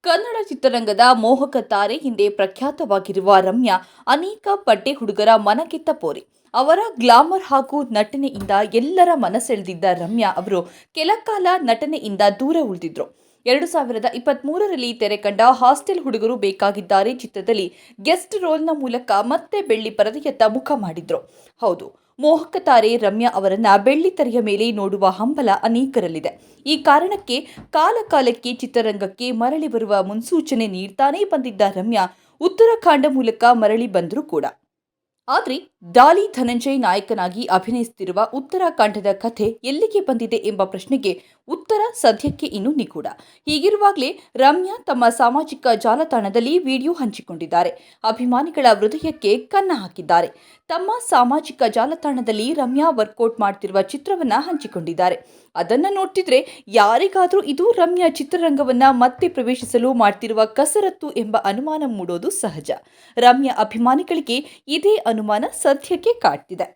ಕನ್ನಡ ಚಿತ್ರರಂಗದ ಮೋಹಕ ತಾರೆ ಹಿಂದೆ ಪ್ರಖ್ಯಾತವಾಗಿರುವ ರಮ್ಯಾ ಅನೇಕ ಪಡ್ಡೆ ಹುಡುಗರ ಮನಗೆದ್ದ ಪೋರಿ. ಅವರ ಗ್ಲಾಮರ್ ಹಾಗೂ ನಟನೆಯಿಂದ ಎಲ್ಲರ ಮನಸೆಳೆದಿದ್ದ ರಮ್ಯಾ ಅವರು ಕೆಲಕಾಲ ನಟನೆಯಿಂದ ದೂರ ಉಳಿದಿದ್ರು. 2023ರಲ್ಲಿ ತೆರೆ ಕಂಡ ಹಾಸ್ಟೆಲ್ ಹುಡುಗರು ಬೇಕಾಗಿದ್ದಾರೆ ಚಿತ್ರದಲ್ಲಿ ಗೆಸ್ಟ್ ರೋಲ್ನ ಮೂಲಕ ಮತ್ತೆ ಬೆಳ್ಳಿ ಪರದೆಯತ್ತ ಮುಖ ಮಾಡಿದ್ರು. ಹೌದು, ಮೋಹಕ ತಾರೆ ರಮ್ಯಾ ಅವರನ್ನ ಬೆಳ್ಳಿತೆರೆಯ ಮೇಲೆ ನೋಡುವ ಹಂಬಲ ಅನೇಕರಲ್ಲಿದೆ. ಈ ಕಾರಣಕ್ಕೆ ಕಾಲಕಾಲಕ್ಕೆ ಚಿತ್ರರಂಗಕ್ಕೆ ಮರಳಿ ಬರುವ ಮುನ್ಸೂಚನೆ ನೀಡ್ತಾನೇ ಬಂದಿದ್ದ ರಮ್ಯಾ ಉತ್ತರಾಖಂಡ ಮೂಲಕ ಮರಳಿ ಬಂದ್ರು ಕೂಡ. ಆದರೆ ಡಾಲಿ ಧನಂಜಯ್ ನಾಯಕನಾಗಿ ಅಭಿನಯಿಸುತ್ತಿರುವ ಉತ್ತರಾಖಂಡದ ಕಥೆ ಎಲ್ಲಿಗೆ ಬಂದಿದೆ ಎಂಬ ಪ್ರಶ್ನೆಗೆ ಉತ್ತರ ಸದ್ಯಕ್ಕೆ ಇನ್ನೂ ನಿಗೂಢ. ಹೀಗಿರುವಾಗಲೇ ರಮ್ಯಾ ತಮ್ಮ ಸಾಮಾಜಿಕ ಜಾಲತಾಣದಲ್ಲಿ ವಿಡಿಯೋ ಹಂಚಿಕೊಂಡಿದ್ದಾರೆ. ಅಭಿಮಾನಿಗಳ ಹೃದಯಕ್ಕೆ ಕನ್ನ ಹಾಕಿದ್ದಾರೆ. ತಮ್ಮ ಸಾಮಾಜಿಕ ಜಾಲತಾಣದಲ್ಲಿ ರಮ್ಯಾ ವರ್ಕೌಟ್ ಮಾಡ್ತಿರುವ ಚಿತ್ರವನ್ನ ಹಂಚಿಕೊಂಡಿದ್ದಾರೆ. ಅದನ್ನ ನೋಡ್ತಿದ್ರೆ ಯಾರಿಗಾದ್ರೂ ಇದು ರಮ್ಯಾ ಚಿತ್ರರಂಗವನ್ನ ಮತ್ತೆ ಪ್ರವೇಶಿಸಲು ಮಾಡ್ತಿರುವ ಕಸರತ್ತು ಎಂಬ ಅನುಮಾನ ಮೂಡೋದು ಸಹಜ. ರಮ್ಯಾ ಅಭಿಮಾನಿಗಳಿಗೆ ಇದೇ ಅನುಮಾನ ಸದ್ಯಕ್ಕೆ ಕಾಡ್ತಿದೆ.